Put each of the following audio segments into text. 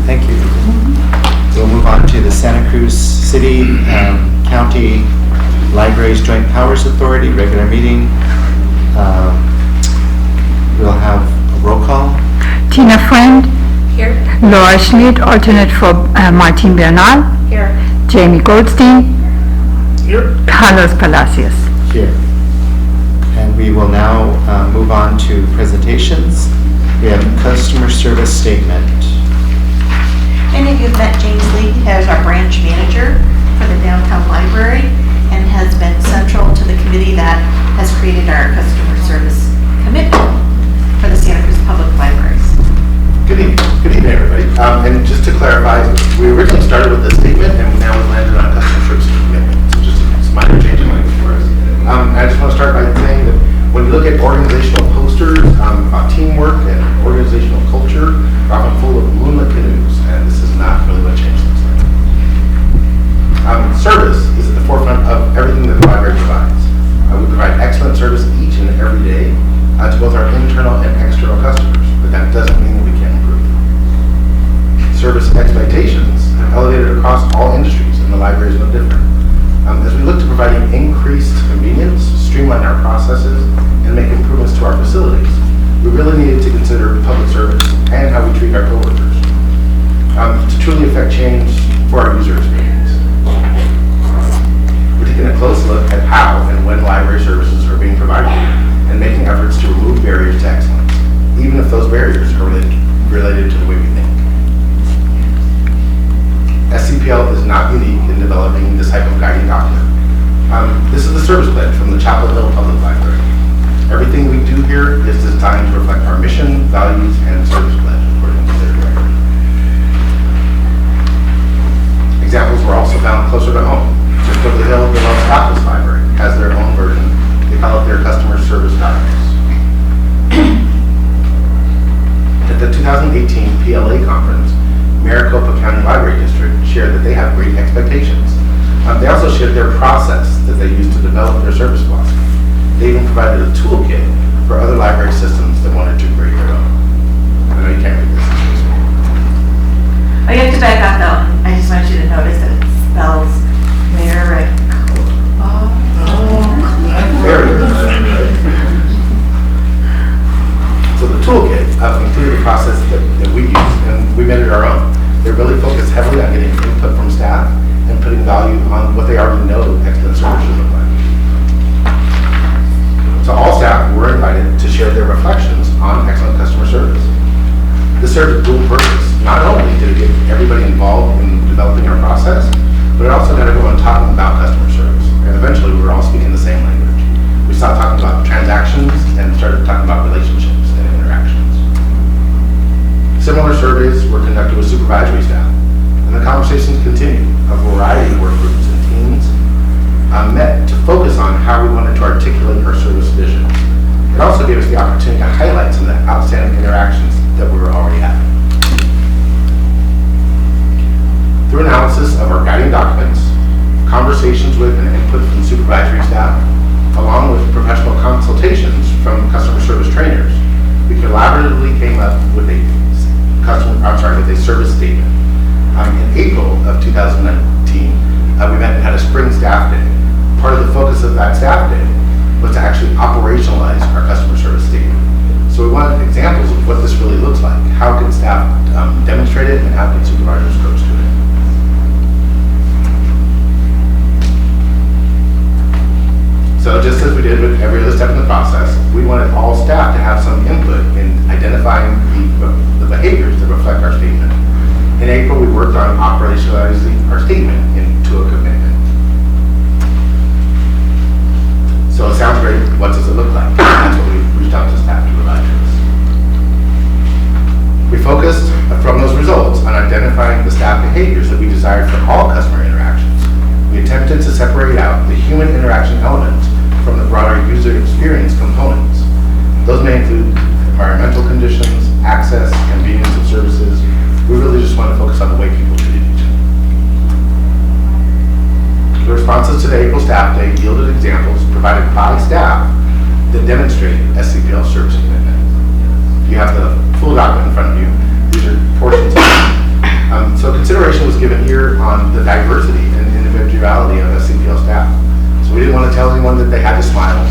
Thank you. We'll move on to the Santa Cruz City County Libraries Joint Powers Authority regular meeting. We'll have a roll call. Tina Friend. Here. Laura Schmidt, alternate for Martin Bernal. Here. Jamie Goldstein. Here. Carlos Palacios. Here. And we will now move on to presentations. We have a customer service statement. Many of you have met James Lee as our branch manager for the downtown library and has been central to the committee that has created our customer service commitment for the Santa Cruz Public Libraries. Good evening, everybody. And just to clarify, we originally started with this statement, and now we've landed on customer service commitment. So just a minor change in language for us. I just want to start by saying that when you look at organizational posters about teamwork and organizational culture, they're often full of moonlit canoes, and this is not really what change looks like. Service is at the forefront of everything that the library provides. We provide excellent service each and every day to both our internal and external customers, but that doesn't mean that we can't improve. Service expectations have elevated across all industries, and the library is no different. As we look to providing increased convenience, streamline our processes, and make improvements to our facilities, we really needed to consider public service and how we treat our coworkers to truly affect change for our user experience. We're taking a close look at how and when library services are being provided and making efforts to remove barriers to excellence, even if those barriers are related to the way we think. SCPL is not unique in developing this type of guiding document. This is the service pledge from the Chapel Hill Public Library. Everything we do here is designed to reflect our mission, values, and service pledge, according to their director. Examples were also found closer to home. Just over the hill, the Los Gatos Library has their own version. They call it their customer service values. At the 2018 PLA conference, Maricopa County Library District shared that they have great expectations. They also shared their process that they use to develop their service philosophy. They even provided a toolkit for other library systems that wanted to create their own. I know you can't read this. Oh, you have to back up though. I just want you to notice that it spells Maricopa. Very good. So the toolkit included a process that we use, and we made it our own. They really focused heavily on getting input from staff and putting value on what they already know excellent service should look like. So all staff were invited to share their reflections on excellent customer service. This served a dual purpose. Not only did it get everybody involved in developing our process, but it also got everyone talking about customer service. And eventually we were all speaking the same language. We stopped talking about transactions and started talking about relationships and interactions. Similar surveys were conducted with supervisory staff, and the conversations continued. A variety of work groups and teams met to focus on how we wanted to articulate our service vision. It also gave us the opportunity to highlight some of the outstanding interactions that we were already having. Through analysis of our guiding documents, conversations with and input from supervisory staff, along with professional consultations from customer service trainers, we collaboratively came up with a service statement. In April of 2019, we met and had a spring staff day. Part of the focus of that staff day was to actually operationalize our customer service statement. So we wanted examples of what this really looks like. How can staff demonstrate it, and how can supervisors coach to it? So just as we did with every other step in the process, we wanted all staff to have some input in identifying the behaviors that reflect our statement. In April, we worked on operationalizing our statement into a commitment. So it sounds great. What does it look like? That's what we reached out to staff to provide to us. We focused from those results on identifying the staff behaviors that we desired for all customer interactions. We attempted to separate out the human interaction elements from the broader user experience components. Those may include environmental conditions, access, convenience of services. We really just want to focus on the way people treated each other. The responses to the April staff day yielded examples provided by staff that demonstrate SCPL service commitment. You have the full document in front of you. These are portions of So consideration was given here on the diversity and individuality of SCPL staff. So we didn't want to tell anyone that they had to smile.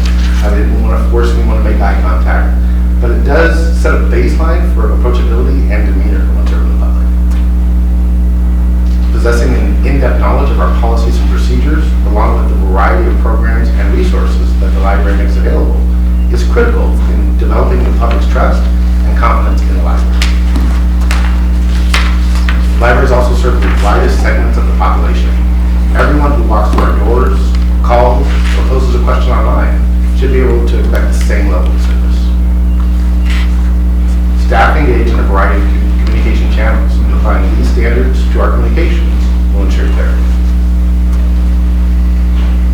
I didn't want to force anyone to make eye contact. But it does set a baseline for approachability and demeanor when serving the public. Possessing an in-depth knowledge of our policies and procedures, along with the variety of programs and resources that the library makes available, is critical in developing the public's trust and confidence in the library. Libraries also serve the widest segments of the population. Everyone who walks through our doors, calls, or poses a question online should be able to expect the same level of service. Staff engage in a variety of communication channels, and applying these standards to our communications will ensure clarity.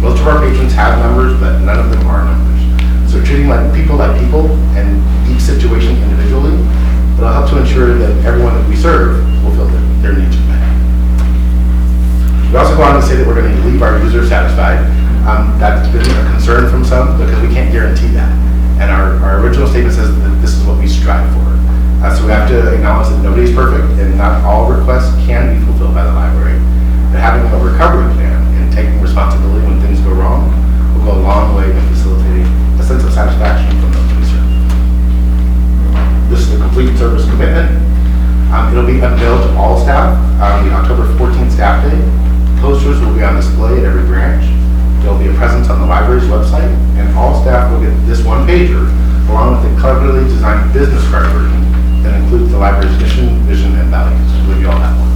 Most of our patrons have numbers, but none of them are numbers. So treating people and each situation individually, it'll help to ensure that everyone that we serve will feel that their needs are met. We also go on to say that we're going to leave our users satisfied. That's been a concern from some because we can't guarantee that. And our original statement says that this is what we strive for. So we have to acknowledge that nobody's perfect and not all requests can be fulfilled by the library. But having a recovery plan and taking responsibility when things go wrong will go a long way in facilitating a sense of satisfaction from those we serve. This is the complete service commitment. It'll be unveiled to all staff on the October 14th staff day. Posters will be on display at every branch. There will be a presence on the library's website, and all staff will get this one pager along with a cleverly designed business card version that includes the library's mission, vision, and values. I believe you all have one.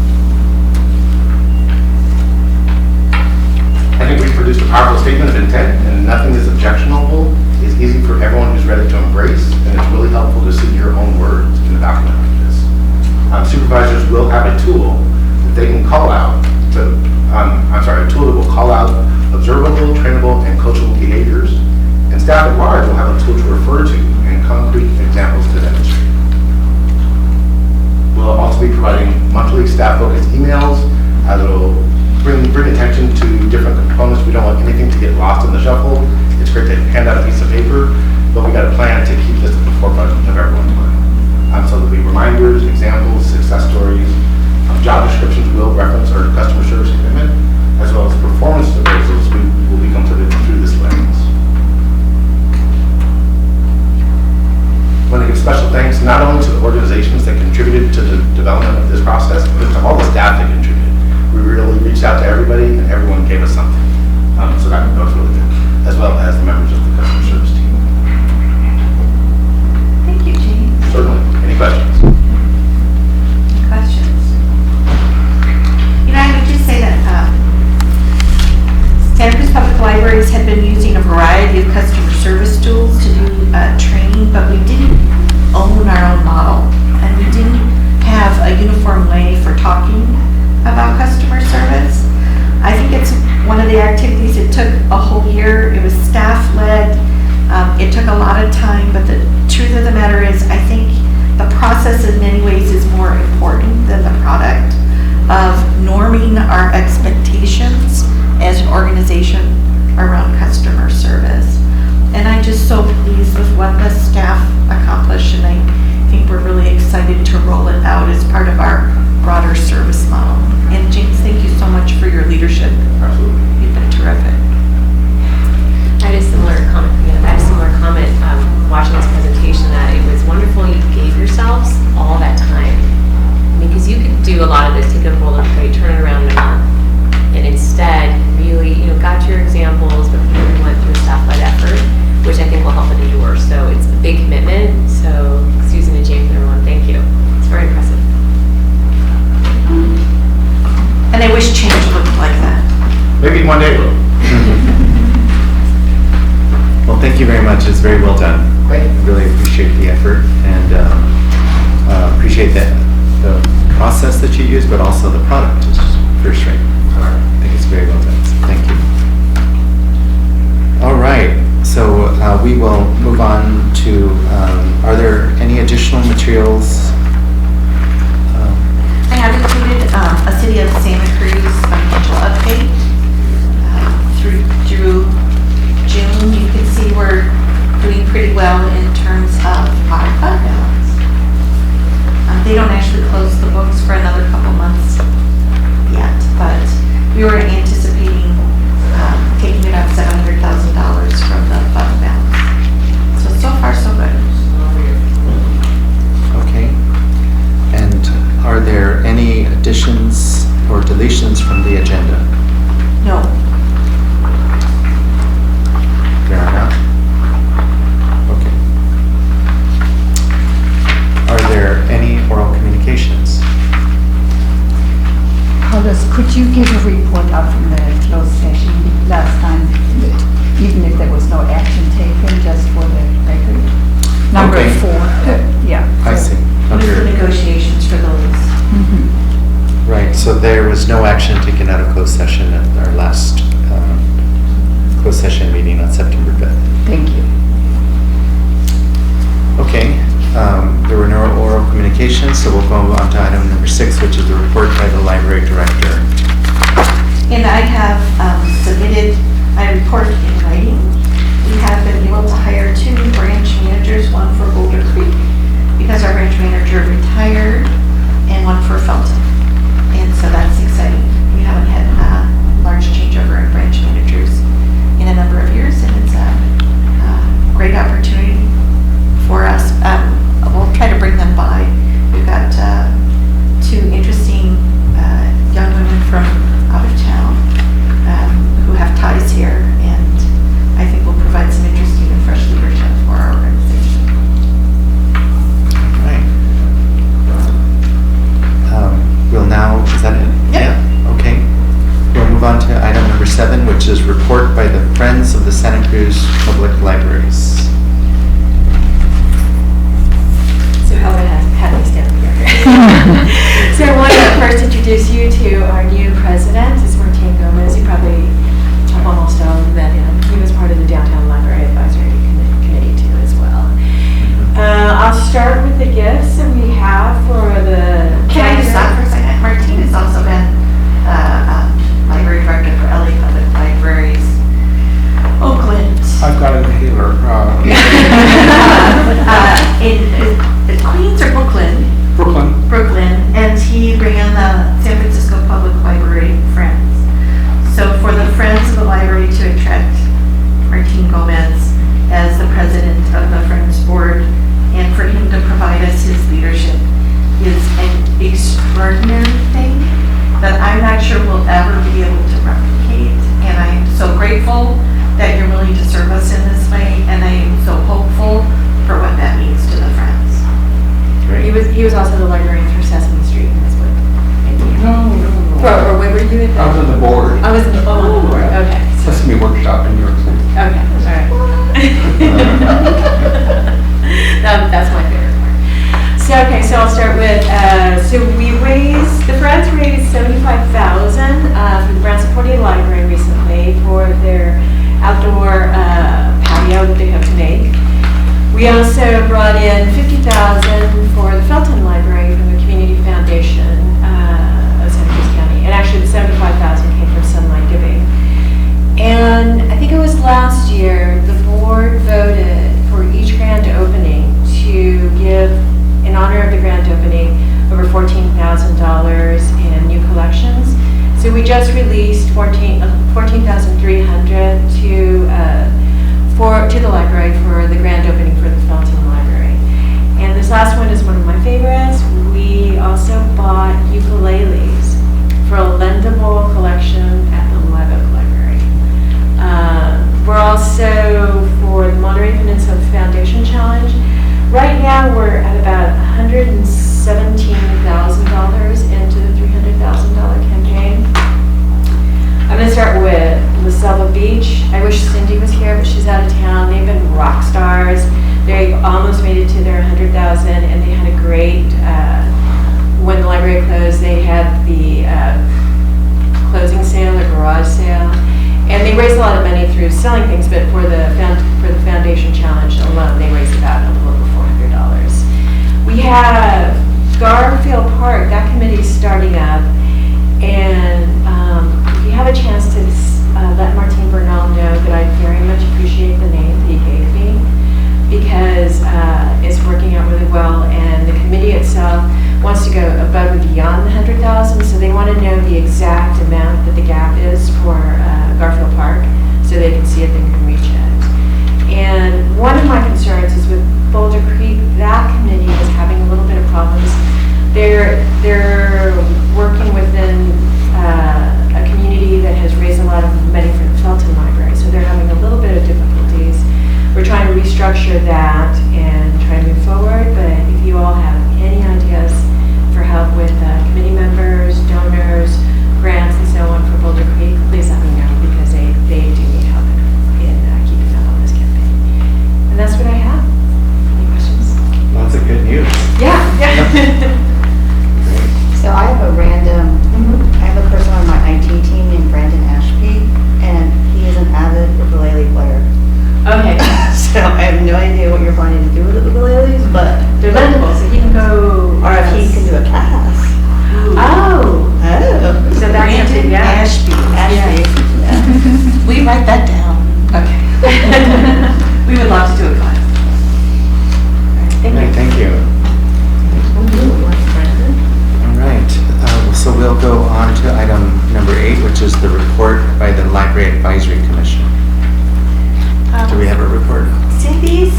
I think we've produced a powerful statement of intent, and nothing is objectionable. It's easy for everyone who's ready to embrace, and it's really helpful to see your own words in a document like this. Supervisors will have a tool that they can call out to, a tool that will call out observable, trainable, and coachable behaviors, and staff at large will have a tool to refer to and concrete examples to demonstrate. We'll also be providing monthly staff-focused emails that will bring attention to different components. We don't want anything to get lost in the shuffle. It's great to hand out a piece of paper, but we got a plan to keep this at the forefront of everyone's mind. So there'll be reminders, examples, success stories. Job descriptions will reference our customer service commitment, as well as performance appraisals will be completed through this lens. I want to give special thanks not only to the organizations that contributed to the development of this process, but to all the staff that contributed. We really reached out to everybody, and everyone gave us something. So that was really good, as well as the members of the customer service team. Thank you, James. Certainly. Any questions? Any questions? I would just say that Santa Cruz Public Libraries had been using a variety of customer service tools to do training, but we didn't own our own model, and we didn't have a uniform way for talking about customer service. I think it's one of the activities, it took a whole year, it was staff-led, it took a lot of time, but the truth of the matter is, I think the process in many ways is more important than the product of norming our expectations as an organization around customer service. And I'm just so pleased with what the staff accomplished, and I think we're really excited to roll it out as part of our broader service model. And James, thank you so much for your leadership. Absolutely. You've been terrific. I had a similar comment watching this presentation, that it was wonderful you gave yourselves all that time. Because you could do a lot of this, take a roll up plate, turn it around in a month, and instead really, got your examples, but really went through a staff-led effort, which I think will help in yours. So it's a big commitment. So Susan and James and everyone, thank you. It's very impressive. And I wish change looked like that. Maybe one day we'll. Well, thank you very much. It's very well done. Thank you. I really appreciate the effort and appreciate the process that you use, but also the product is first rate. I think it's very well done. So thank you. All right. So we will move on to, are there any additional materials? I have included a City of Santa Cruz financial update through June. You can see we're doing pretty well in terms of our fund balance. They don't actually close the books for another couple months there was no action taken out of closed session at our last closed session meeting on September 5th. Thank you. Okay, there were no oral communications, so we'll go on to item number 6, which is the report by the library director. And I have submitted my report in writing. We have been able to hire 2 branch managers, one for Boulder Creek, because our branch manager retired, and one for Felton. And so that's exciting. We haven't had a large changeover in branch managers in a number of years, and it's a great opportunity for us. We'll try to bring them by. We've got 2 interesting young women from out of town who have ties here, and I think will provide some interesting and fresh leadership for our organization. All right. We'll now, is that it? Yep. Yeah, okay. We'll move on to item number 7, which is report by the Friends of the Santa Cruz Public Libraries. So Helen had me stand up here. So I want to first introduce you to our new president, is Martin Gomez. You probably almost all met him. He was part of the Downtown Library Advisory Committee too as well. I'll start with the gifts that we have for the... Can I just stop for a second? Martine has also been library director for LA Public Libraries, Oakland. I've got an inhaler. In Queens or Brooklyn? Brooklyn, and he ran the San Francisco Public Library Friends. So for the Friends of the Library to attract Martin Gomez as the president of the Friends Board, and for him to provide us his leadership is an extraordinary thing that I'm not sure we'll ever be able to replicate. And I am so grateful that you're willing to serve us in this way, and I am so hopeful for what that means to the Friends. Great. He was also the librarian for Sesame Street. That's what. No. Or where were you at? I was on the board. I was on the board. Okay. Sesame Workshop in New York City. Okay. All right. That's my favorite part. So I'll start with, the Friends raised $75,000 for the Brown Supported Library recently for their outdoor patio that they hope to make. We also brought in $50,000 for the Felton Library from the Community Foundation of Santa Cruz County. And actually the $75,000 came from Sunlight Giving. And I think it was last year, the board voted for each grand opening to give, in honor of the grand opening, over $14,000 in new collections. So we just released $14,300 to the library for the grand opening for the Felton Library. And this last one is one of my favorites. We also bought ukuleles for a lendable collection at the Live Oak Library. We're also, for the Monterey Peninsula Foundation Challenge, right now we're at about $117,000 into the $300,000 campaign. I'm going to start with La Selva Beach. I wish Cindy was here, but she's out of town. They've been rock stars. They almost made it to their $100,000, and they had a great, when the library closed, they had the closing sale, or garage sale. And they raised a lot of money through selling things, but for the Foundation Challenge alone, they raised about a little over $400. We have Garfield Park. That committee is starting up, and if you have a chance to let Martin Bernal know that I very much appreciate the name that he gave me, because it's working out really well, and the committee itself wants to go above and beyond the $100,000, so they want to know the exact amount that the gap is for Garfield Park, so they can see if they can reach it. And one of my concerns is with Boulder Creek. That committee is having a little bit of problems. They're working within a community that has raised a lot of money for the Felton Library, so they're having a little bit of difficulties. We're trying to restructure that and try to move forward, but if you all have any ideas for help with committee members, donors, grants, and so on for Boulder Creek, please let me know, because they do need help in keeping up on this campaign. And that's what I have. Any questions? Lots of good news. Yeah. Great. So I have a random we have a report? Cindy's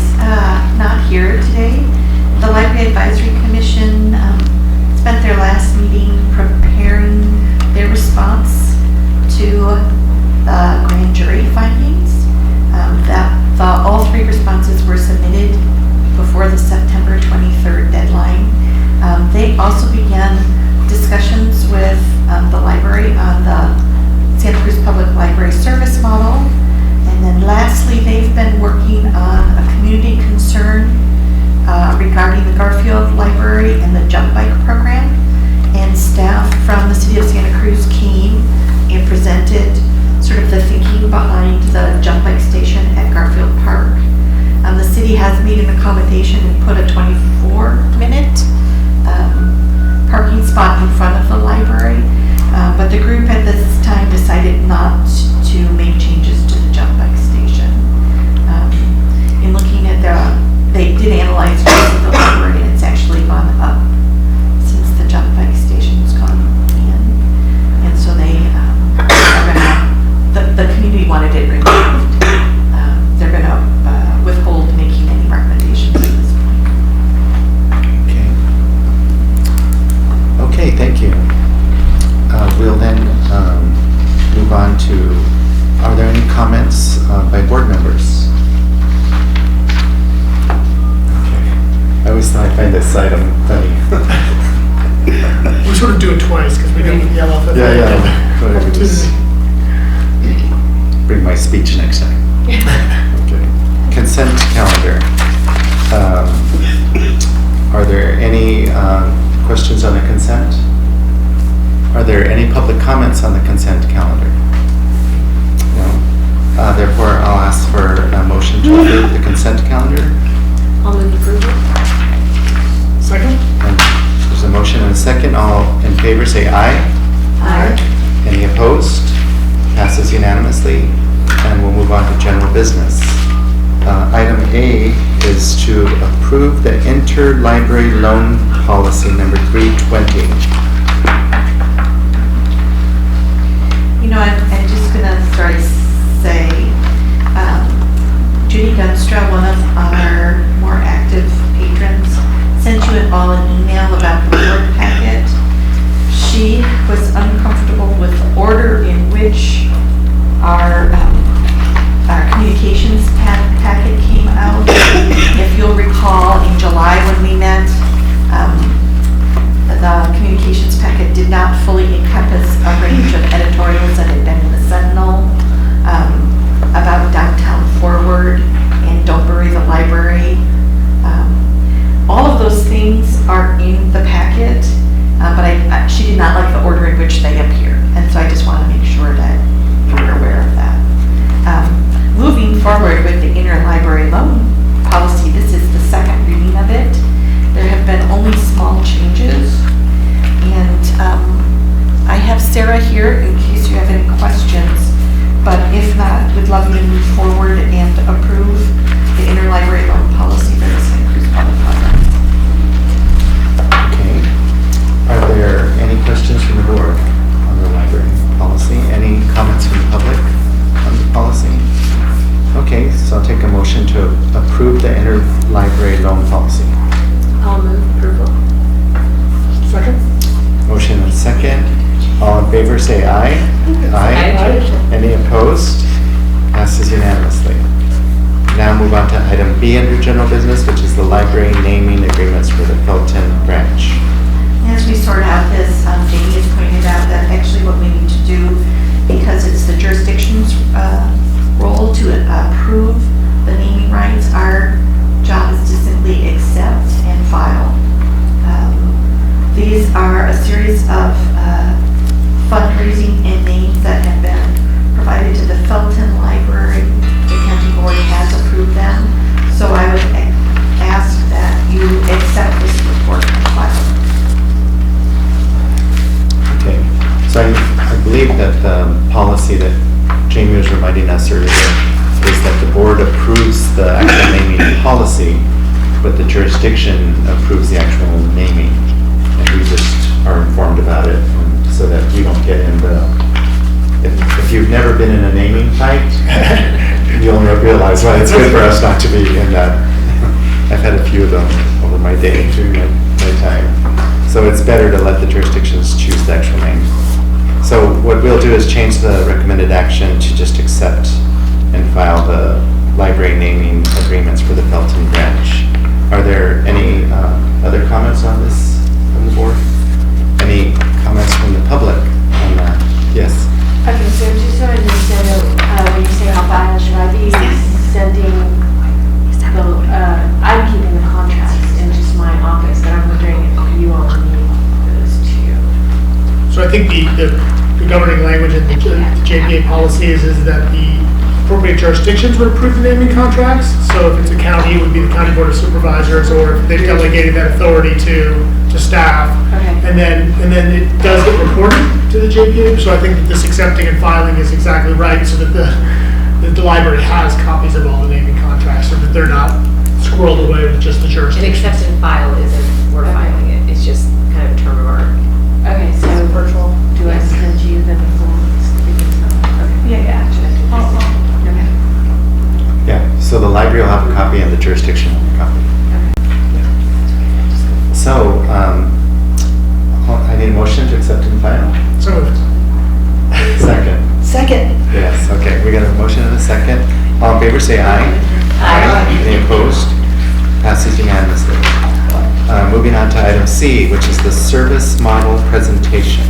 not here today. The Library Advisory Commission spent their last meeting preparing their response to grand jury findings. All three responses were submitted before the September 23rd deadline. They also began discussions with the library on the Santa Cruz Public Library service model. And then lastly, they've been working on a community concern regarding the Garfield Library and the jump bike program. And staff from the city of Santa Cruz came and presented sort of the thinking behind the jump bike station at Garfield Park. The city has made an accommodation and put a 24-minute parking spot in front of the library. But the group at this time decided not to make changes to the jump bike station. In looking at they did analyze use of the library, and it's actually gone up since the jump bike station's gone in. And so they are gonna, the community wanted it removed. They're gonna withhold making any recommendations at this point. Okay, thank you. We'll then move on to, are there any comments by board members? Okay. I always thought I find this item funny. We sort of do it twice because we didn't yell off at Yeah. Whatever it is. Bring my speech next time. Okay. Consent calendar. Are there any questions on the consent? Are there any public comments on the consent calendar? No. Therefore, I'll ask for a motion to approve the consent calendar. I'll move approval. Second? And there's a motion and a second. All in favor say aye. Aye. Any opposed? Passes unanimously. And we'll move on to general business. Item A is to approve the interlibrary loan policy number 320. You know, I'm just gonna sort of say, Judy Dunstra, one of our more active patrons, sent you all an email about the board packet. She was uncomfortable with the order in which our communications packet came out. If you'll recall, in July when we met, the communications packet did not fully encompass a range of editorials that had been in the Sentinel about downtown forward and Don't Bury the Library. All of those things are in the packet, but she did not like the order in which they appear. And so I just want to make sure that you're aware of that. Moving forward with the interlibrary loan policy, this is the second reading of it. There have been only small changes. And I have Sarah here in case you have any questions. But if not, we'd love you to move forward and approve the interlibrary loan policy for the Santa Cruz Public Library. Okay. Are there any questions from the board on the library policy? Any comments from the public on the policy? Okay, so I'll take a motion to approve the interlibrary loan policy. I'll move approval. Second? Motion and second. All in favor say aye. Aye. Any opposed? Passes unanimously. Now move on to item B under general business, which is the library naming agreements for the Felton branch. As we sort out this, Jamie has pointed out that actually what we need to do, because it's the jurisdiction's role to approve the naming rights, our job is to simply accept and file. These are a series of fundraising and names that have been provided to the Felton Library. The county board has approved them, so I would ask that you accept this report and file it. Okay, so I believe that the policy that Jamie was reminding us earlier is that the board approves the actual naming policy, but the jurisdiction approves the actual naming. And we just are informed about it so that we don't get into, if you've never been in a naming fight, you'll realize why it's good for us not to be in that. I've had a few of them over my day during my time. So it's better to let the jurisdictions choose the actual name. So what we'll do is change the recommended action to just accept and file the library naming agreements for the Felton branch. Are there any other comments on this from the board? Any comments from the public on that? Yes. Okay, so just so I understand, when you say I'll file, should I be sending I'm keeping the contracts in just my office, but I'm wondering if you all need those too. So I think the governing language in the JPA policy is that the appropriate jurisdictions would approve the naming contracts. So if it's a county, it would be the county board of supervisors, or if they've delegated that authority to staff. Okay. And then it does get reported to the JPA. So I think that this accepting and filing is exactly right, so that the library has copies of all the naming contracts, so that they're not squirreled away with just the An jurisdiction. accept and file isn't, we're filing it, it's just kind of a term of art. Okay, so virtual, do I send you the forms? Okay. Yeah. Okay. Yeah, so the library will have a copy and the jurisdiction will have a copy. So, I need a motion to accept and file. So moved. Second. Second. Yes, okay, we got a motion and a second. All in favor, say aye. Aye. Any opposed? Passes unanimously. Moving on to item C, which is the service model presentation.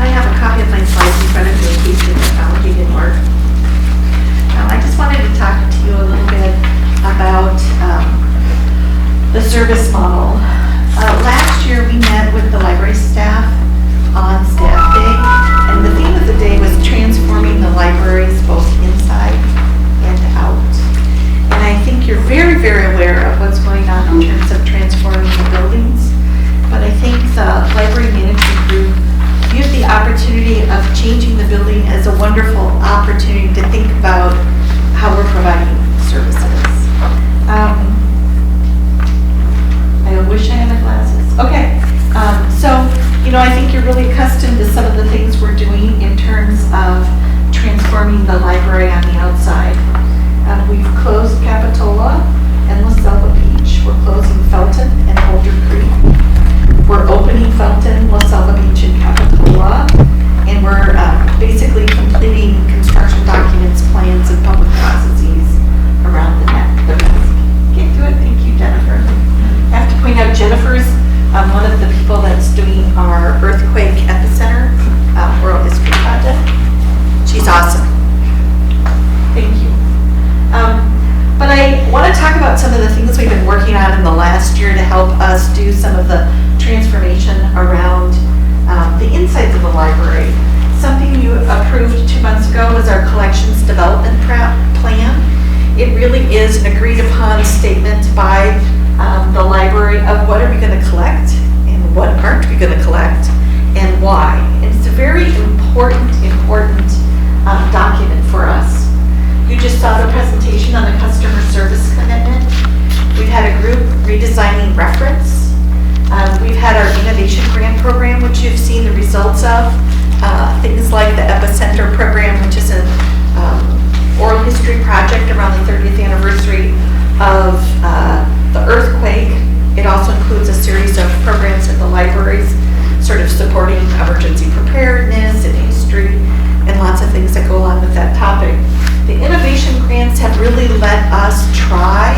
I have a copy of my slides in front of me in case the technology didn't work. I just wanted to talk to you a little bit about the service model. Last year, we met with the library staff on staff day, and the theme of the day was transforming the libraries both inside and out. And I think you're very, very aware of what's going on in terms of transforming the buildings. But I think the library management group viewed the opportunity of changing the building as a wonderful opportunity to think about how we're providing services. I wish I had my glasses. Okay. I think you're really accustomed to some of the things we're doing in terms of transforming the library on the outside. We've closed Capitola and La Selva Beach. We're closing Felton and Boulder Creek. We're opening Felton, La Selva Beach, and Capitola. And we're basically completing construction documents, plans, and public processes around the net. Get to it. Thank you, Jennifer. I have to point out Jennifer's one of the people that's doing our earthquake epicenter oral history project. She's awesome. Thank you. But I want to talk about some of the things we've been working on in the last year to help us do some of the transformation around the insides of the library. Something you approved 2 months ago was our collections development plan. It really is an agreed upon statement by the library of what are we going to collect and what aren't we going to collect and why. And it's a very important document for us. You just saw the presentation on the customer service commitment. We've had a group redesigning reference. We've had our innovation grant program, which you've seen the results of. Things like the Epicenter program, which is an oral history project around the 30th anniversary of the earthquake. It also includes a series of programs in the libraries, sort of supporting emergency preparedness and history, and lots of things that go along with that topic. The innovation grants have really let us try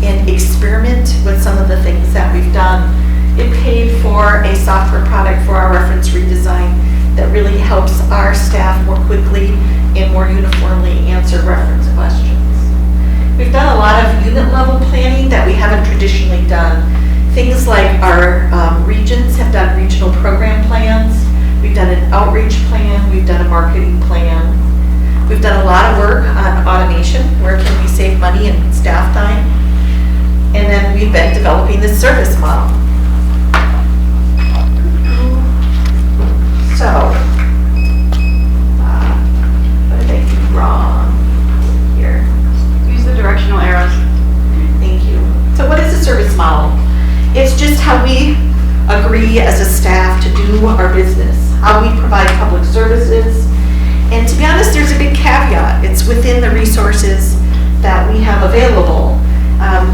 and experiment with some of the things that we've done. It paid for a software product for our reference redesign that really helps our staff more quickly and more uniformly answer reference questions. We've done a lot of unit level planning that we haven't traditionally done. Things like our regions have done regional program plans. We've done an outreach plan. We've done a marketing plan. We've done a lot of work on automation. Where can we save money and staff time? And then we've been developing this service model. So, what did I do wrong here? Use the directional arrows. Thank you. So what is a service model? It's just how we agree as a staff to do our business, how we provide public services, And to be honest, there's a big caveat. It's within the resources that we have available,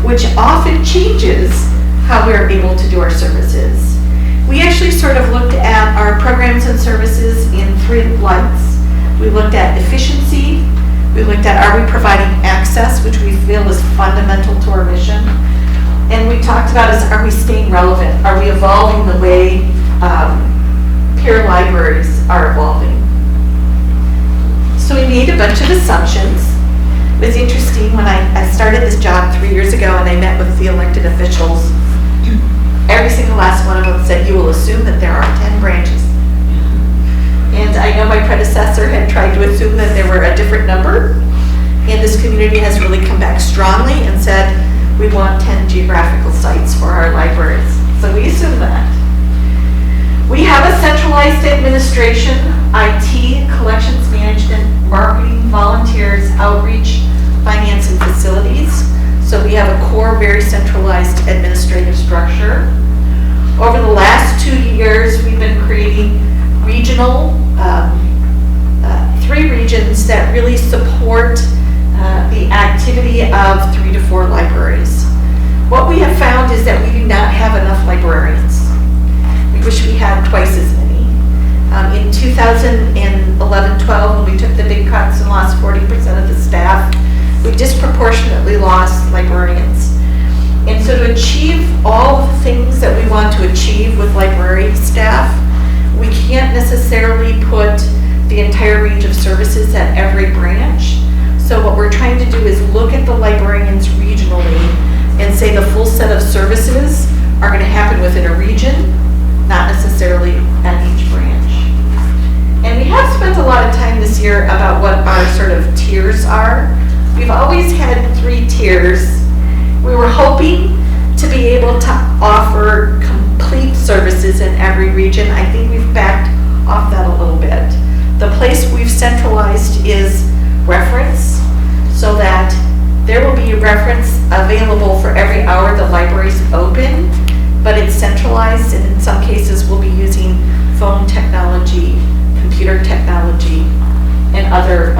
which often changes how we're able to do our services. We actually sort of looked at our programs and services in 3 lights. We looked at efficiency. We looked at, are we providing access, which we feel is fundamental to our mission? And we talked about, are we staying relevant? Are we evolving the way peer libraries are evolving? So we made a bunch of assumptions. It was interesting when I started this job 3 years ago and I met with the elected officials. Every single last one of them said, you will assume that there are 10 branches. And I know my predecessor had tried to assume that there were a different number. And this community has really come back strongly and said, we want 10 geographical sites for our libraries. So we assume that. We have a centralized administration, IT, collections management, marketing, volunteers, outreach, finance, and facilities. So we have a core, very centralized administrative structure. Over the last 2 years, we've been creating regional, 3 regions that really support the activity of 3 to 4 libraries. What we have found is that we do not have enough librarians. We wish we had twice as many. In 2011-12, when we took the big cuts and lost 40% of the staff, we disproportionately lost librarians. And so to achieve all the things that we want to achieve with library staff, we can't necessarily put the entire range of services at every branch. So what we're trying to do is look at the librarians regionally and say the full set of services are going to happen within a region, not necessarily at each branch. And we have spent a lot of time this year about what our sort of tiers are. We've always had 3 tiers. We were hoping to be able to offer complete services in every region. I think we've backed off that a little bit. The place we've centralized is reference, so that there will be a reference available for every hour the library's open, but it's centralized, and in some cases we'll be using phone technology, computer technology, and other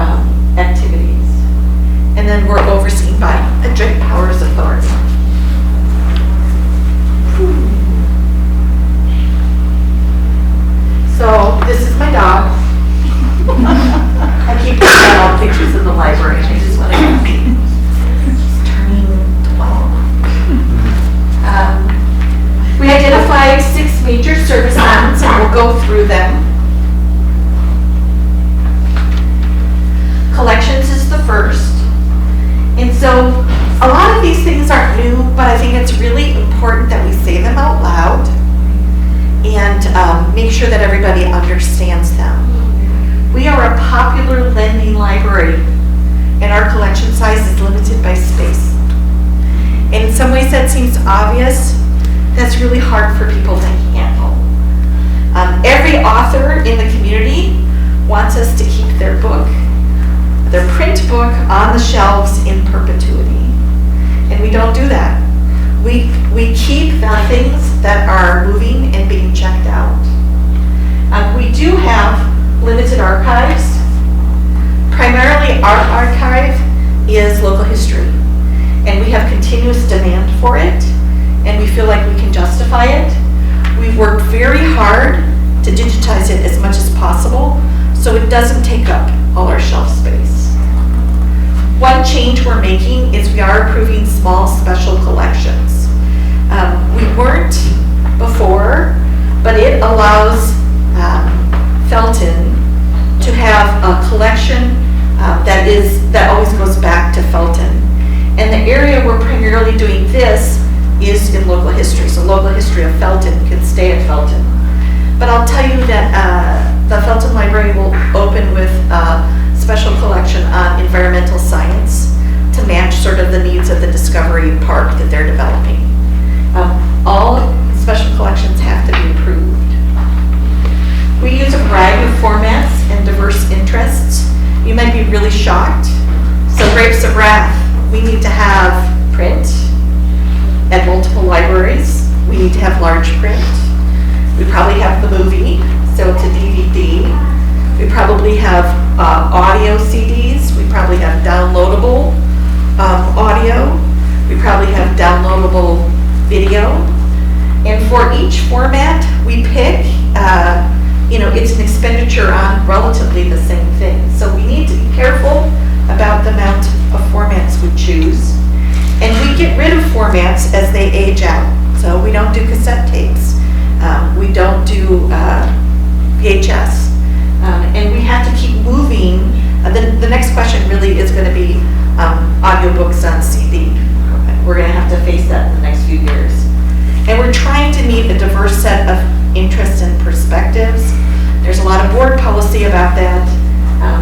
activities. And then we're overseen by a joint powers authority. So this is my dog. I keep taking all pictures of the library. I just want to see. She's turning 12. We identified 6 major service lines, and we'll go through them. Collections is the first. And so a lot of these things aren't new, but I think it's really important that we say them out loud and make sure that everybody understands them. We are a popular lending library, and our collection size is limited by space. And in some ways that seems obvious. That's really hard for people to handle. Every author in the community wants us to keep their print book on the shelves in perpetuity. And we don't do that. We keep the things that are moving and being checked out. We do have limited archives. Primarily our archive is local history, and we have continuous demand for it, and we feel like we can justify it. We've worked very hard to digitize it as much as possible so it doesn't take up all our shelf space. One change we're making is we are approving small special collections. We weren't before, but it allows Felton to have a collection that always goes back to Felton. And the area we're primarily doing this is in local history. So local history of Felton can stay at Felton. But I'll tell you that the Felton Library will open with a special collection on environmental science to match sort of the needs of the Discovery Park that they're developing. All special collections have to be approved. We use a variety of formats and diverse interests. You might be really shocked. So Grapes of Wrath, we need to have print at multiple libraries. We need to have large print. We probably have the movie, so it's a DVD. We probably have audio CDs. We probably have downloadable audio. We probably have downloadable video. And for each format we pick, it's an expenditure on relatively the same thing. So we need to be careful about the amount of formats we choose. And we get rid of formats as they age out. So we don't do cassette tapes. We don't do VHS. And we have to keep moving. The next question really is going to be audiobooks on CD. We're going to have to face that in the next few years. And we're trying to meet a diverse set of interests and perspectives. There's a lot of board policy about that,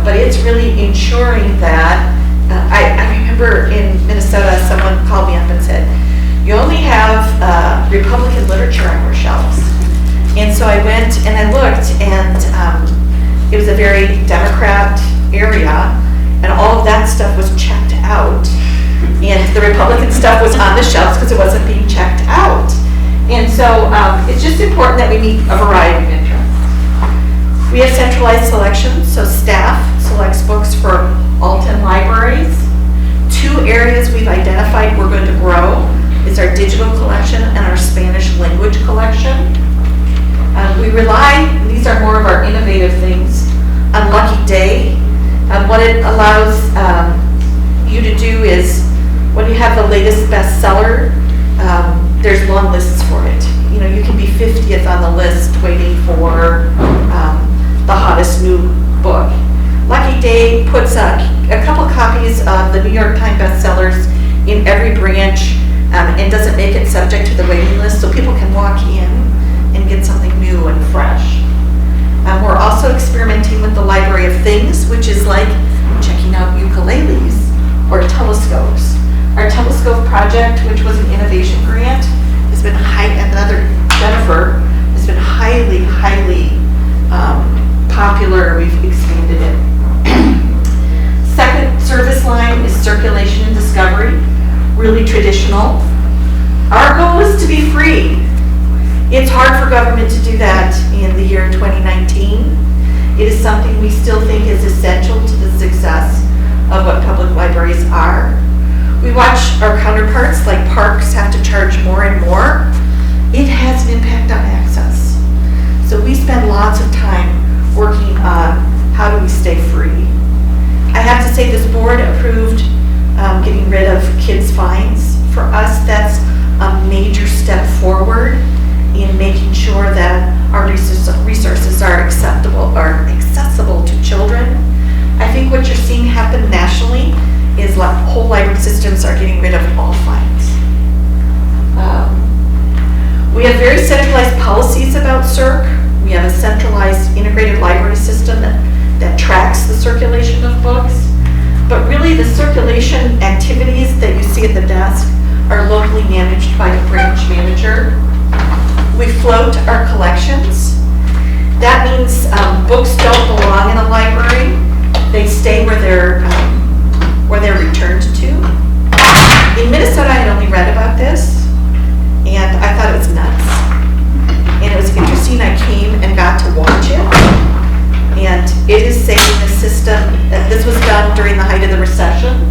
but it's really ensuring that, I remember in Minnesota, someone called me up and said, you only have Republican literature on your shelves. And so I went and I looked, and it was a very Democrat area, and all of that stuff was checked out. And the Republican stuff was on the shelves because it wasn't being checked out. And so it's just important that we meet a variety of interests. We have centralized selections, so staff selects books for all 10 libraries. 2 areas we've identified we're going to grow is our digital collection and our Spanish language collection. We rely, these are more of our innovative things, on Lucky Day. What it allows you to do is, when you have the latest bestseller, there's long lists for it. You can be 50th on the list waiting for the hottest new book. Lucky Day puts a couple copies of the New York Times bestsellers in every branch and doesn't make it subject to the waiting list, so people can walk in and get something new and fresh. We're also experimenting with the Library of Things, which is like checking out ukuleles or telescopes. Our telescope project, which was an innovation grant, has been Jennifer, has been highly popular. We've expanded it. Second service line is circulation and discovery, really traditional. Our goal is to be free. It's hard for government to do that in the year 2019. It is something we still think is essential to the success of what public libraries are. We watch our counterparts like parks have to charge more and more. It has an impact on access. So we spend lots of time working on how do we stay free. I have to say this board approved getting rid of kids' fines. For us, that's a major step forward in making sure that our resources are accessible to children. I think what you're seeing happen nationally is whole library systems are getting rid of all fines. We have very centralized policies about CIRC. We have a centralized integrated library system that tracks the circulation of books. But really the circulation activities that you see at the desk are locally managed by a branch manager. We float our collections. That means books don't belong in a library. They stay where they're returned to. In Minnesota, I had only read about this, and I thought it was nuts. And it was interesting. I came and got to watch it, and it is saving the system. This was done during the height of the recession.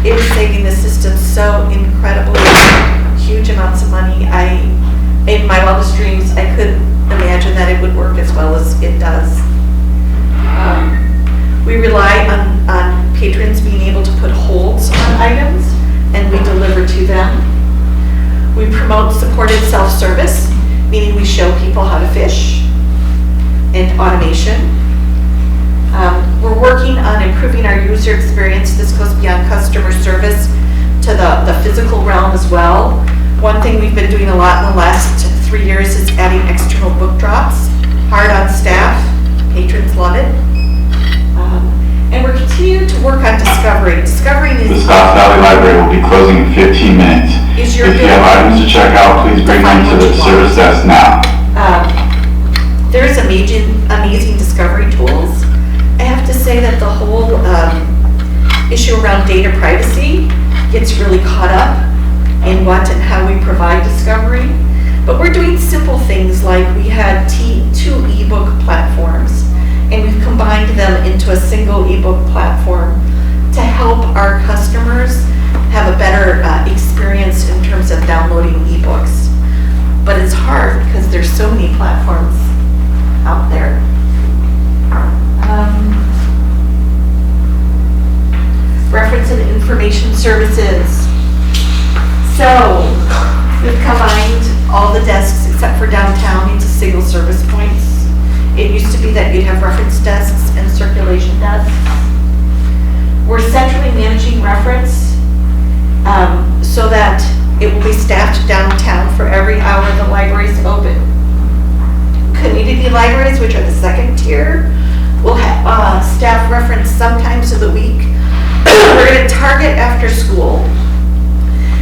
It is saving the system so incredibly huge amounts of money. In my wildest dreams, I couldn't imagine that it would work as well as it does. We rely on patrons being able to put holds on items, and we deliver to them. We promote supported self-service, meaning we show people how to fish, and automation. We're working on improving our user experience. This goes beyond customer service to the physical realm as well. One thing we've been doing a lot in the last 3 years is adding external book drops. Hard on staff, patrons love it. And we're continuing to work on discovery. Discovering The is Scotts Valley Library will be closing in 15 minutes. Is your If you have items to check out, please bring them to the service desk now. There's amazing discovery tools. I have to say that the whole issue around data privacy gets really caught up in what and how we provide discovery. But we're doing simple things like we had 2 ebook platforms, and we've combined them into a single ebook platform to help our customers have a better experience in terms of downloading ebooks. But it's hard because there's so many platforms out there. Reference and information services. So we've combined all the desks except for downtown into single service points. It used to be that you'd have reference desks and circulation desks. We're centrally managing reference so that it will be staffed downtown for every hour the library is open. Community libraries, which are the second tier, will have staff reference sometimes of the week. We're going to target after school,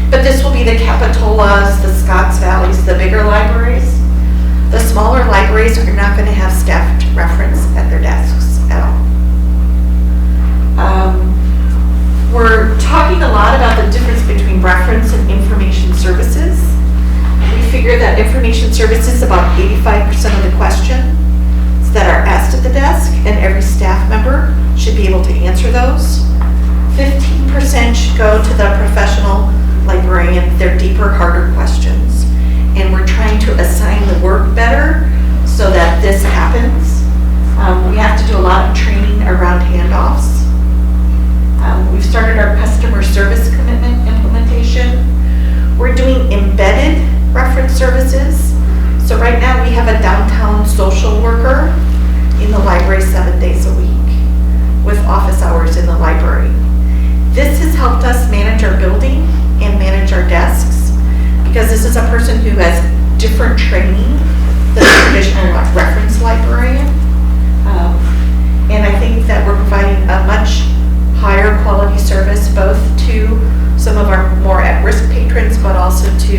but this will be the Capitolas, the Scotts Valleys, the bigger libraries. The smaller libraries are not going to have staffed reference at their desks at all. We're talking a lot about the difference between reference and information services. We figure that information services about 85% of the questions that are asked at the desk, and every staff member should be able to answer those. 15% should go to the professional librarian, their deeper, harder questions. And we're trying to assign the work better so that this happens. We have to do a lot of training around handoffs. We've started our customer service commitment implementation. We're doing embedded reference services. So right now we have a downtown social worker in the library 7 days a week with office hours in the library. This has helped us manage our building and manage our desks because this is a person who has different training than a traditional reference librarian. And I think that we're providing a much higher quality service both to some of our more at-risk patrons, but also to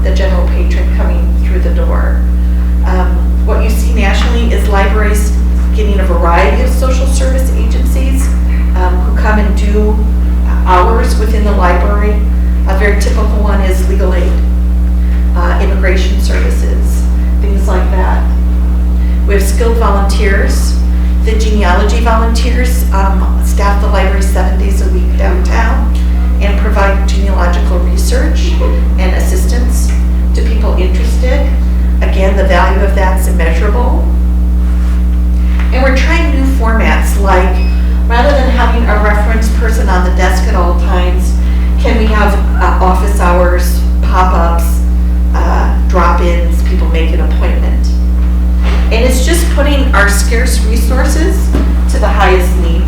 the general patron coming through the door. What you see nationally is libraries getting a variety of social service agencies who come and do hours within the library. A very typical one is legal aid, immigration services, things like that. We have skilled volunteers. The genealogy volunteers staff the library 7 days a week downtown and provide genealogical research and assistance to people interested. Again, the value of that's immeasurable. And we're trying new formats, like rather than having a reference person on the desk at all times, can we have office hours, pop-ups, drop-ins, people make an appointment. And it's just putting our scarce resources to the highest need.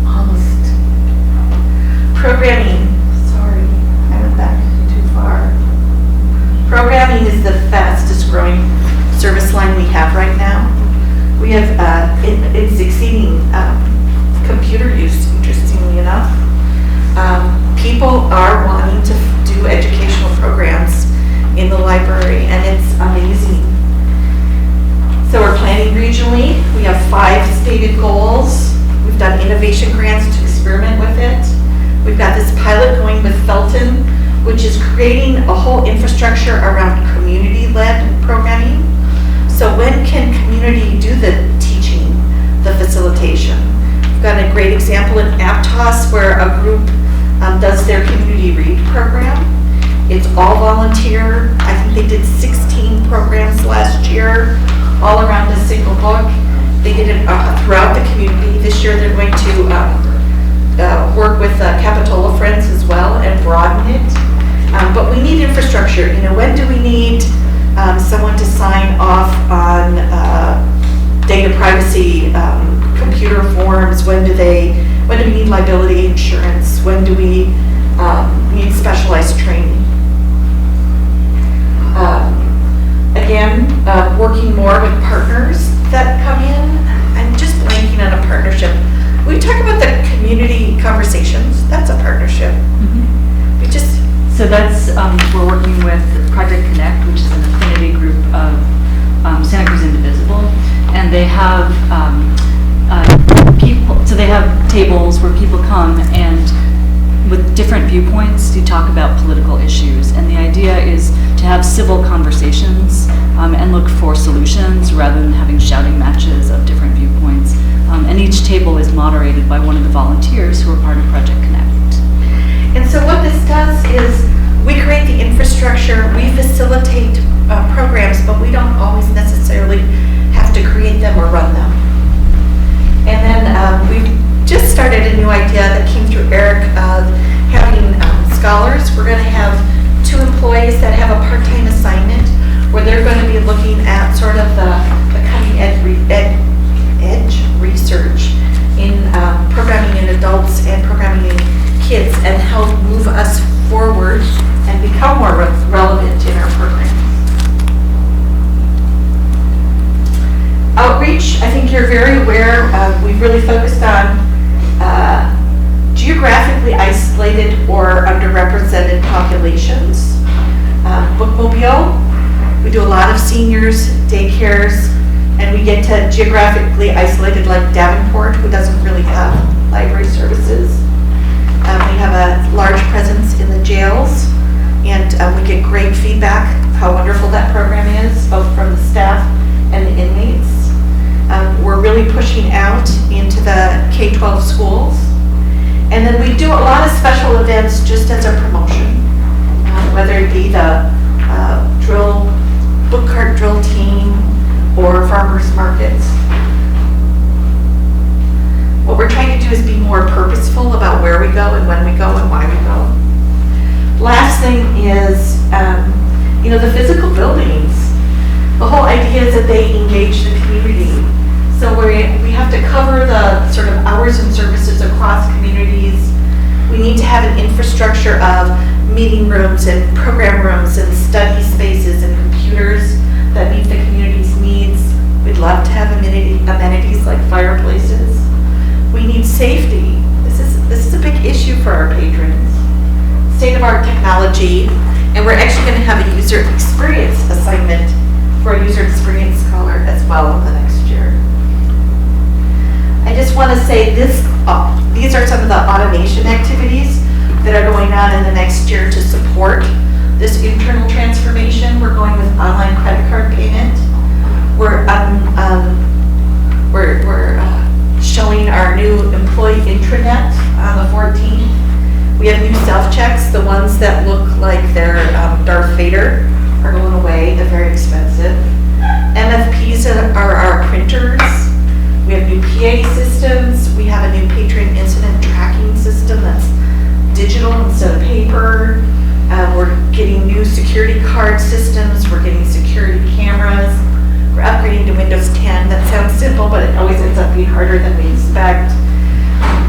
Almost. Programming. Sorry, I went back too far. Programming is the fastest growing service line we have right now. We have, it's exceeding computer use, interestingly enough. People are wanting to do educational programs in the library, and it's amazing. So we're planning regionally. We have 5 stated goals. We've done innovation grants to experiment with it. We've got this pilot going with Felton, which is creating a whole infrastructure around community-led programming. So when can community do the teaching, the facilitation? We've got a great example in Aptos where a group does their community read program. It's all volunteer. I think they did 16 programs last year, all around a single book. They did it throughout the community. This year they're going to work with Capitola Friends as well and broaden it. But we need infrastructure. You know, when do we need someone to sign off on data privacy, computer forms? When do we need liability insurance? When do we need specialized training? Again, working more with partners that come in. I'm just blanking on a partnership. We talk about the community conversations. That's a partnership. Mm-hmm. We just. So that's, we're working with Project Connect, which is an affinity group of Santa Cruz Indivisible. And they have people, so they have tables where people come and with different viewpoints, you talk about political issues. And the idea is to have civil conversations and look for solutions rather than having shouting matches of different viewpoints. And each table is moderated by one of the volunteers who are part of Project Connect. And so what this does is we create the infrastructure, we facilitate programs, but we don't always necessarily have to create them or run them. And then we've just started a new idea that came through Eric of having scholars. We're going to have 2 employees that have a part-time assignment where they're going to be looking at sort of the cutting edge research in programming in adults and programming in kids and help move us forward and become more relevant in our programs. Outreach, I think you're very aware, we've really focused on geographically isolated or underrepresented populations. Bookmobile, we do a lot of seniors, daycares, and we get to geographically isolated like Davenport, who doesn't really have library services. We have a large presence in the jails, and we get great feedback how wonderful that program is, both from the staff and the inmates. We're really pushing out into the K-12 schools. And then we do a lot of special events just as a promotion, whether it be the book cart drill team or farmers markets. What we're trying to do is be more purposeful about where we go and when we go and why we go. Last thing is, the physical buildings. The whole idea is that they engage the community. So we have to cover the sort of hours and services across communities. We need to have an infrastructure of meeting rooms and program rooms and study spaces and computers that meet the community's needs. We'd love to have amenities like fireplaces. We need safety. This is a big issue for our patrons. State-of-art technology, and we're actually going to have a user experience assignment for a user experience scholar as well in the next year. I just want to say these are some of the automation activities that are going on in the next year to support this internal transformation. We're going with online credit card payment. We're showing our new employee intranet on the 14th. We have new self-checks. The ones that look like they're Darth Vader are going away. They're very expensive. MFPs are our printers. We have new PA systems. We have a new patron incident tracking system that's digital instead of paper. We're getting new security card systems. We're getting security cameras. We're upgrading to Windows 10. That sounds simple, but it always ends up being harder than we expect.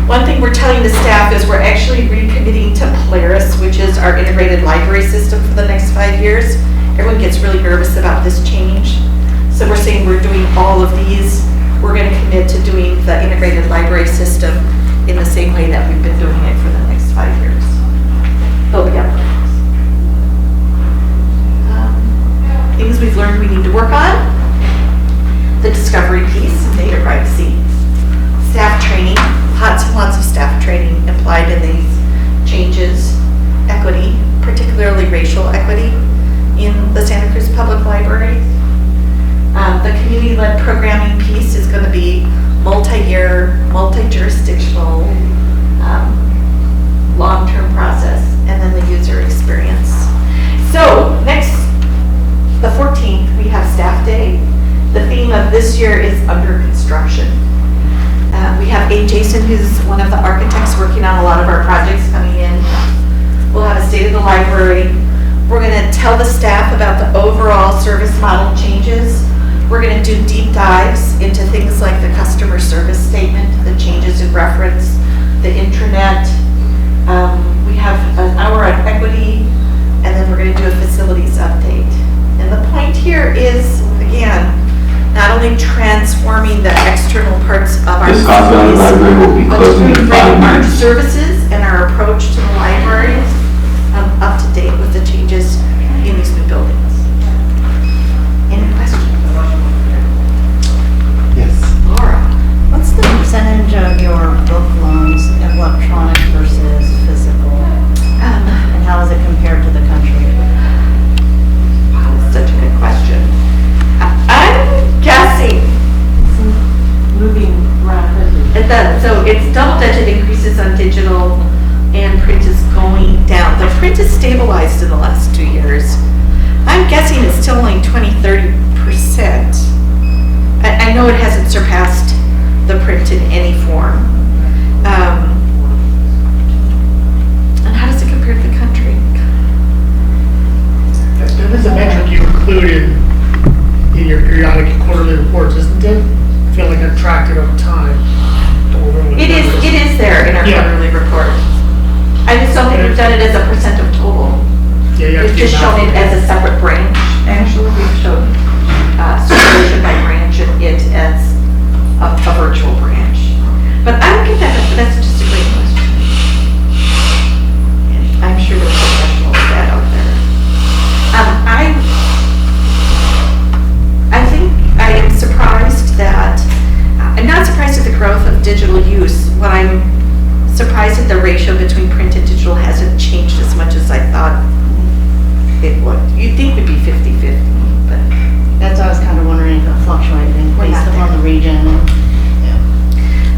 One thing we're telling the staff is we're actually recommitting to Polaris, which is our integrated library system for the next 5 years. Everyone gets really nervous about this change. So we're saying we're doing all of these. We're going to commit to doing the integrated library system in the same way that we've been doing it for the next 5 years. There'll be upgrades. Things we've learned we need to work on. The discovery piece, data privacy. Staff training, lots and lots of staff training implied in these changes. Equity, particularly racial equity in the Santa Cruz Public Library. The community-led programming piece is going to be multi-year, multi-jurisdictional, long-term process, and then the user experience. So next, the 14th, we have Staff Day. The theme of this year is under construction. We have A. Jason, who's one of the architects working on a lot of our projects coming in. We'll have a state of the library. We're going to tell the staff about the overall service model changes. We're going to do deep dives into things like the customer service statement, the changes in reference, the intranet. We have an hour on equity, and then we're going to do a facilities update. And the point here is, again, not only transforming the external parts of our This Scottsdale Library will be but to closing in bring 5 our minutes. services and our approach to the library up to date with the changes in these new buildings. Any questions? Yes. Laura? What's the percentage of your book loans electronic versus physical? So it's double-digit increases on digital, and print is going down. The print is stabilized in the last 2 years. I'm guessing it's still only 20-30%. I know it hasn't surpassed the print in any form. And how does it compare to the country? That is a metric you include in your periodic and quarterly reports, isn't it? I feel like I've tracked it over time. It is there in our Yeah. quarterly report. I just don't think we've done it as a percent of total. Yeah, you have to We've do just shown math. it as a separate branch. Actually, we've shown supervision by branch and it as a virtual branch. But I don't get that, but that's just a great question. And I'm sure there's professional with that out there. I think I am surprised that, I'm not surprised at the growth of digital use. What I'm surprised at the ratio between print and digital hasn't changed as much as I thought it would. You'd think it'd be 50-50, but That's what I was kind of wondering if it fluctuating We're based not upon there. the region.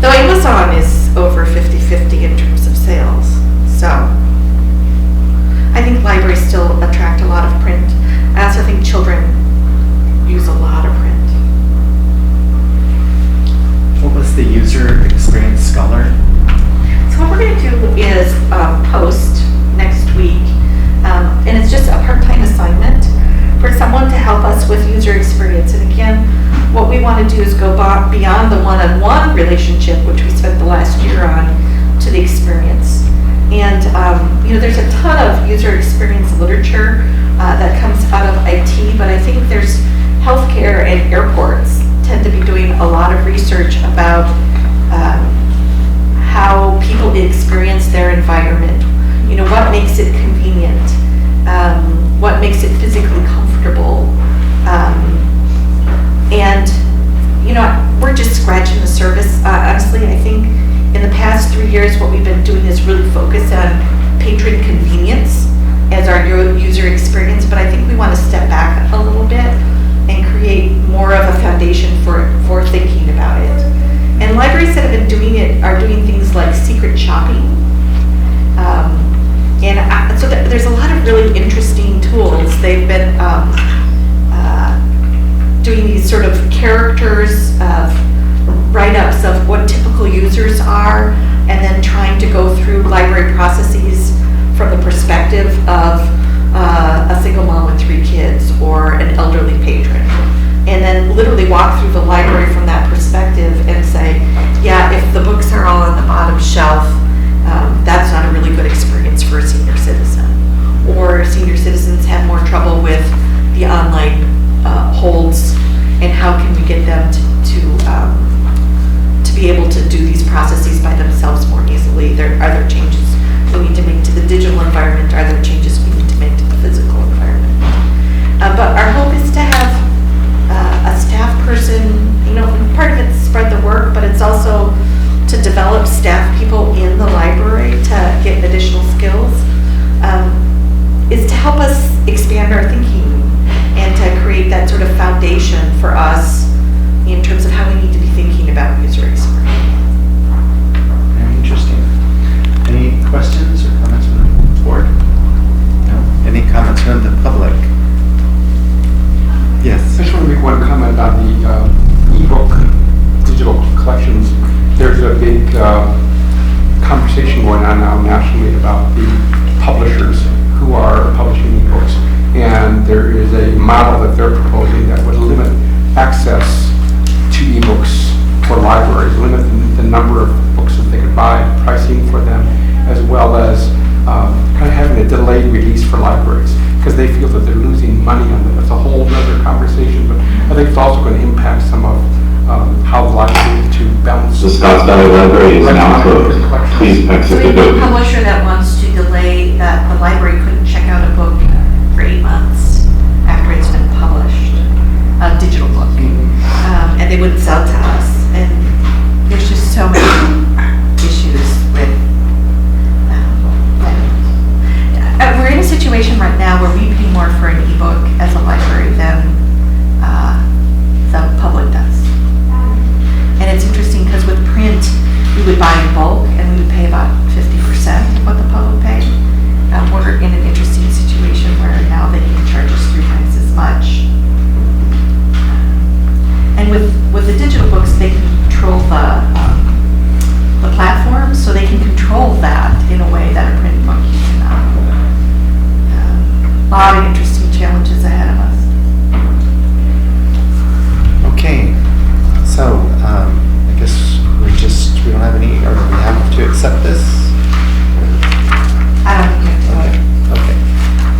though Amazon is over 50-50 in terms of sales. So I think libraries still attract a lot of print. I also think children use a lot of print. What was the user experience scholar? So what we're going to do is post next week, and it's just a part-time assignment for someone to help us with user experience. And again, what we want to do is go beyond the one-on-one relationship, which we spent the last year on, to the experience. And there's a ton of user experience literature that comes out of IT, but I think there's healthcare and airports tend to be doing a lot of research about how people experience their environment. What makes it convenient, what makes it physically comfortable, and we're just scratching the surface. Honestly, I think in the past 3 years, what we've been doing is really focus on patron convenience as our user experience, but I think we want to step back a little bit and create more of a foundation for thinking about it. And libraries that have been doing it are doing things like secret shopping. So there's a lot of really interesting tools. They've been doing these sort of characters of write-ups of what typical users are, and then trying to go through library processes from the perspective of a single mom with 3 kids or an elderly patron. And then literally walk through the library from that perspective and say, yeah, if the books are all on the bottom shelf, that's not a really good experience for a senior citizen. Or senior citizens have more trouble with the online holds, and how can we get them to be able to do these processes by themselves more easily? Are there changes we need to make to the digital environment? Are there changes we need to make to the physical environment? But our hope is to have a staff person, part of it's spread the work, but it's also to develop staff people in the library to get additional skills, is to help us expand our thinking and to create that sort of foundation for us in terms of how we need to be thinking about user experience. Very interesting. Any questions or comments from the board? No? Any comments from the public? Yes. I just want to make one comment on the ebook digital collections. There's a big conversation going on now nationally about the publishers who are publishing ebooks. And there is a model that they're proposing that would limit access to ebooks for libraries, limit the number of books that they could buy, pricing for them, as well as kind of having a delayed release for libraries, because they feel that they're losing money on them. That's a whole other conversation, but I think it's also going to impact some of how the library is to balance. The Scotts Valley Library is now closed. Please exit So the we have a building. publisher that wants to delay that the library couldn't check out a book for 8 months after it's been published, a digital book. And they wouldn't sell to us. And there's just so many issues with we're in a situation right now where we pay more for an ebook as a library than the public does. And it's interesting because with print, we would buy buy in bulk, and we would pay about 50% of what the pub would pay. We're in an interesting situation where now they can charge us 3 times as much. And with the digital books, they can control the platform, so they can control that in a way that a print book you cannot. A lot of interesting challenges ahead of us. Okay, so I guess we don't have any, or we have to accept this? I don't think you have to. Okay,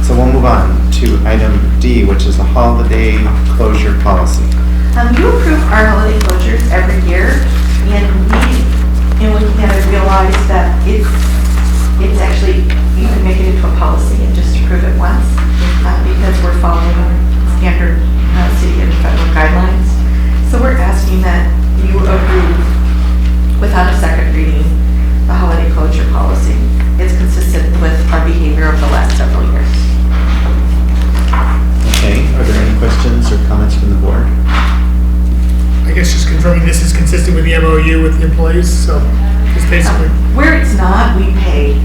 so we'll move on to item D, which is the holiday closure policy. You approve our holiday closures every year, and in looking at it, realized that it's actually, you can make it into a policy and just approve it once, because we're following standard city and federal guidelines. So we're asking that you approve, without a second reading, the holiday closure policy. It's consistent with our behavior over the last several years. Okay, are there any questions or comments from the board? I guess just confirming this is consistent with the MOU with the employees, so it's basically. Where it's not, we pay.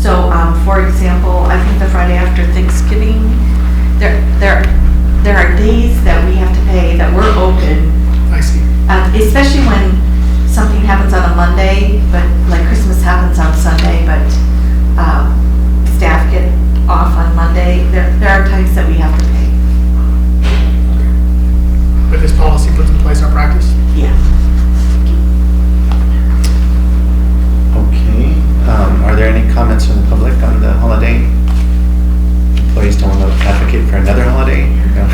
So, for example, I think the Friday after Thanksgiving, there are days that we have to pay that we're open. I see. Especially when something happens on a Monday, but like Christmas happens on Sunday, but staff get off on Monday. There are times that we have to pay. But this policy puts in place our practice. Yeah. Okay, are there any comments from the public on the holiday? Employees don't want to advocate for another holiday? No.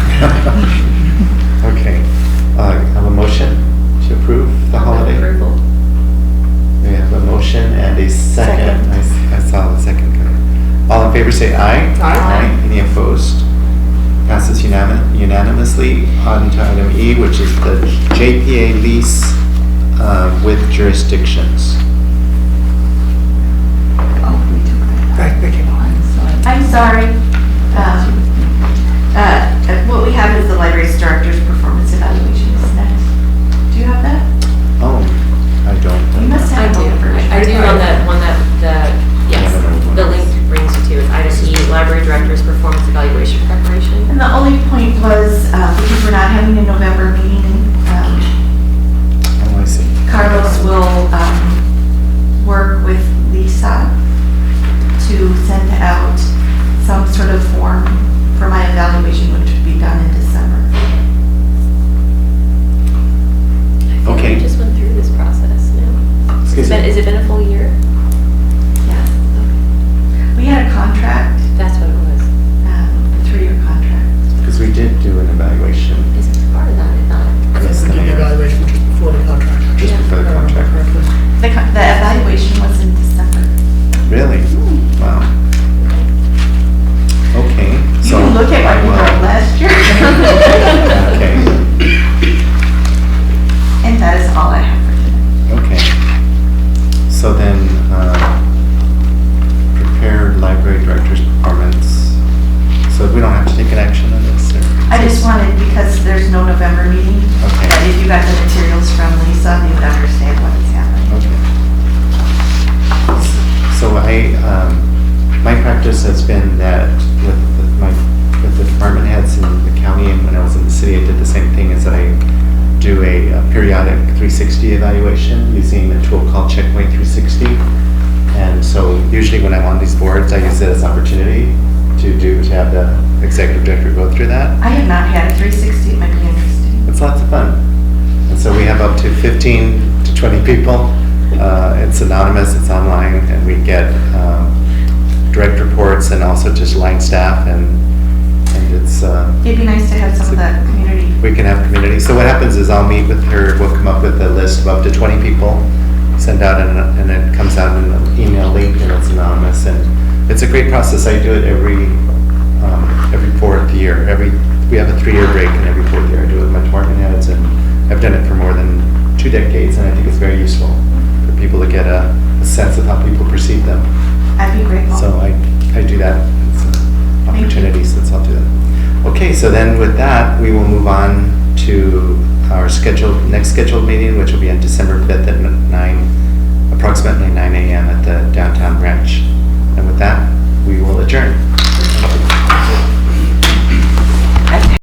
Okay, have a motion to approve the holiday? Approval. We have a motion and a second. I saw the second. All in favor say aye. Aye. Any opposed? Passes unanimously. On to item E, which is the JPA lease with jurisdictions. They came on. I'm sorry. What we have is the library's director's performance evaluation is next. Do you have that? Oh, I don't. You must I have do. a version. I do on that one yes, the link brings you to is item E, library director's performance evaluation preparation. And the only point was, because we're not having a November meeting, Oh, I see. Carlos will work with Lisa to send out some sort of form for my evaluation, which would be done in December. I feel like Okay. we just went through this process now. Excuse me. Has it been a full year? Yes. We had a contract, That's what it was. a 3-year contract. Because we did do an evaluation Isn't it part of that? I thought. Yes, we did the evaluation just before the contract. just before the contract. The evaluation was in December. Really? Wow. Okay, You so. can look at what we wrote last year. Okay, And that is all I have for today. okay. So then, prepare library director's performance. So we don't have to take an action on this? or- I just wanted, because there's no November meeting, Okay. that if you got the materials from Lisa, you would understand what is happening. Okay. So my practice has been that with the department heads in the county, and when I was in the city, I did the same thing, is that I do a periodic 360 evaluation using a tool called Checkpoint 360. And so usually when I'm on these boards, I use it as an opportunity to have the executive director go through that. I have not had a 360, it might be interesting. It's lots of fun. And so we have up to 15 to 20 people. It's anonymous, it's online, and we get direct reports and also just line staff, and it's, It'd be nice to have some of that community. we can have community. So what happens is I'll meet with her, we'll come up with a list of up to 20 people, send out, and it comes out in an email link, and it's anonymous, and it's a great process. I do it every 4th year. We have a 3-year break, and every 4th year I do it with my department heads, and I've done it for more than 2 decades, and I think it's very useful for people to get a sense of how people perceive them. I'd be grateful. So I do that. It's an opportunity, so I'll do that. Okay, so then with that, we will move on to our next scheduled meeting, which will be on December